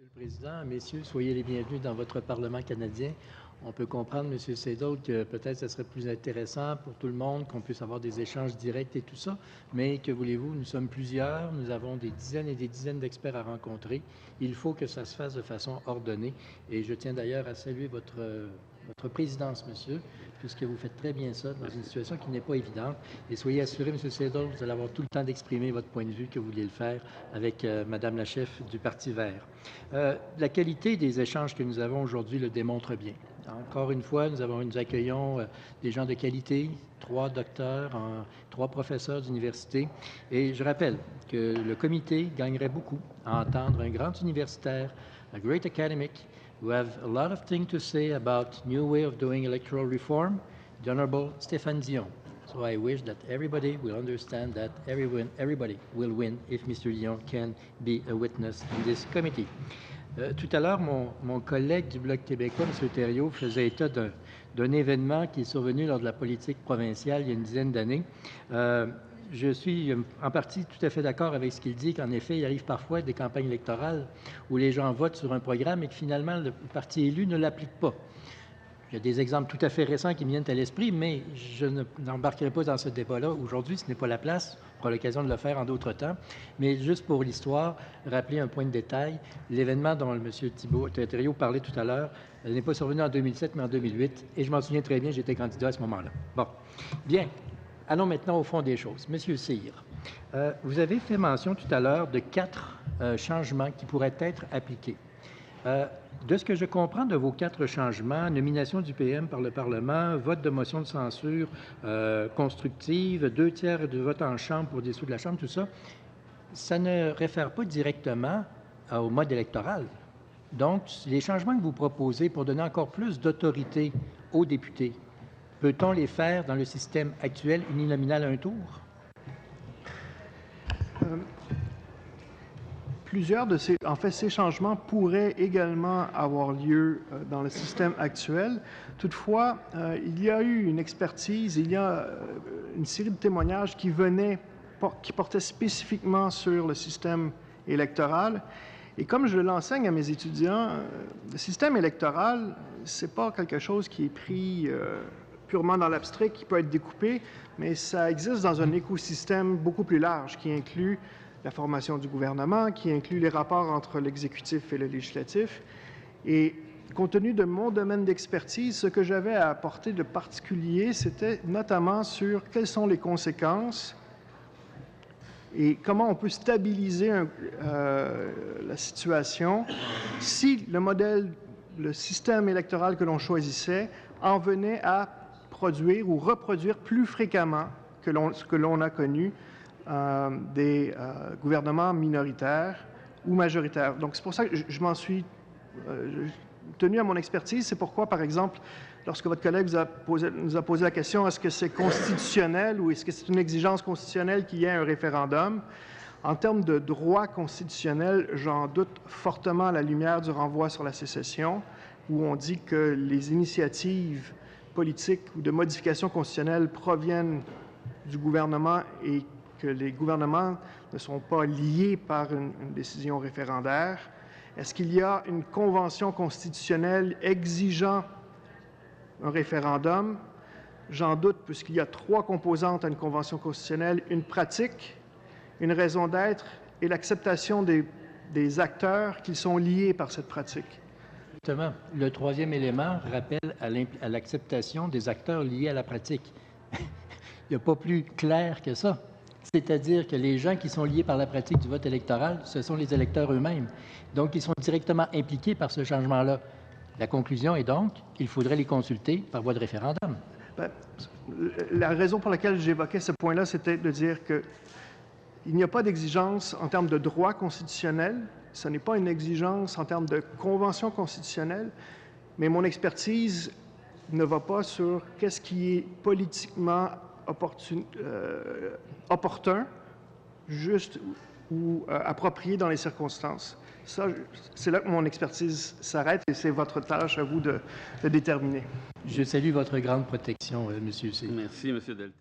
Monsieur le Président, messieurs, soyez les bienvenus dans votre Parlement canadien. On peut comprendre, M. Seydoux, que peut-être ce serait plus intéressant pour tout le monde qu'on puisse avoir des échanges directs et tout ça, mais que voulez-vous, nous sommes plusieurs, nous avons des dizaines et des dizaines d'experts à rencontrer. Il faut que ça se fasse de façon ordonnée et je tiens d'ailleurs à saluer votre présidence, monsieur, puisque vous faites très bien ça dans une situation qui n'est pas évidente. Et soyez assuré, M. Seydoux, vous allez avoir tout le temps d'exprimer votre point de vue que vous vouliez le faire avec Mme la chef du Parti vert. La qualité des échanges que nous avons aujourd'hui le démontre bien. Encore une fois, nous accueillons des gens de qualité, 3 docteurs, 3 professeurs d'université. Et je rappelle que le comité gagnerait beaucoup à entendre un grand universitaire, a great academic, who have a lot of things to say about new way of doing electoral reform, the Honorable Stéphane Dion. So I wish that everybody will understand that everybody will win if Mr. Dion can be a witness in this committee. Tout à l'heure, mon collègue du Bloc québécois, M. Thériault, faisait état d'un événement qui est survenu lors de la politique provinciale il y a une dizaine d'années. Je suis en partie tout à fait d'accord avec ce qu'il dit, qu'en effet, il arrive parfois des campagnes électorales où les gens votent sur un programme et que finalement, le parti élu ne l'applique pas. Il y a des exemples tout à fait récents qui me viennent à l'esprit, mais je n'embarquerai pas dans ce débat-là. Aujourd'hui, ce n'est pas la place. On aura l'occasion de le faire en d'autres temps. Mais juste pour l'histoire, rappeler un point de détail. L'événement dont M. Thériault parlait tout à l'heure n'est pas survenu en 2007, mais en 2008. Et je m'en souviens très bien, j'étais candidat à ce moment-là. Bon. Bien. Allons maintenant au fond des choses. Monsieur Cyr, vous avez fait mention tout à l'heure de 4 changements qui pourraient être appliqués. De ce que je comprends de vos 4 changements, nomination du PM par le Parlement, vote de motion de censure constructive, 2 tiers de vote en Chambre pour dissoudre la Chambre, tout ça, ça ne réfère pas directement au mode électoral. Donc, les changements que vous proposez pour donner encore plus d'autorité aux députés, peut-on les faire dans le système actuel uninominal à un tour? Plusieurs de ces changements pourraient également avoir lieu dans le système actuel. Toutefois, il y a eu une expertise, il y a une série de témoignages qui portaient spécifiquement sur le système électoral. Et comme je l'enseigne à mes étudiants, le système électoral, c'est pas quelque chose qui est pris purement dans l'abstrait, qui peut être découpé, mais ça existe dans un écosystème beaucoup plus large qui inclut la formation du gouvernement, qui inclut les rapports entre l'exécutif et le législatif. Et compte tenu de mon domaine d'expertise, ce que j'avais à apporter de particulier, c'était notamment sur quelles sont les conséquences et comment on peut stabiliser la situation si le système électoral que l'on choisissait en venait à produire ou reproduire plus fréquemment que ce que l'on a connu des gouvernements minoritaires ou majoritaires. Donc, c'est pour ça que je m'en suis tenu à mon expertise. C'est pourquoi, par exemple, lorsque votre collègue nous a posé la question, est-ce que c'est constitutionnel ou est-ce que c'est une exigence constitutionnelle qu'il y ait un référendum? En termes de droit constitutionnel, j'en doute fortement à la lumière du renvoi sur la sécession, où on dit que les initiatives politiques ou de modification constitutionnelle proviennent du gouvernement et que les gouvernements ne sont pas liés par une décision référendaire. Est-ce qu'il y a une convention constitutionnelle exigeant un référendum? J'en doute, puisqu'il y a 3 composantes à une convention constitutionnelle, une pratique, une raison d'être et l'acceptation des acteurs qui sont liés par cette pratique. Justement, le 3e élément rappelle à l'acceptation des acteurs liés à la pratique. Il n'y a pas plus clair que ça. C'est-à-dire que les gens qui sont liés par la pratique du vote électoral, ce sont les électeurs eux-mêmes. Donc, ils sont directement impliqués par ce changement-là. La conclusion est donc qu'il faudrait les consulter par voie de référendum. Bien, la raison pour laquelle j'évoquais ce point-là, c'était de dire qu'il n'y a pas d'exigence en termes de droit constitutionnel, ce n'est pas une exigence en termes de convention constitutionnelle, mais mon expertise ne va pas sur qu'est-ce qui est politiquement opportun, juste ou approprié dans les circonstances. Ça, c'est là que mon expertise s'arrête et c'est votre tâche à vous de déterminer. Je salue votre grande protection, M. C. Merci, M. Delta.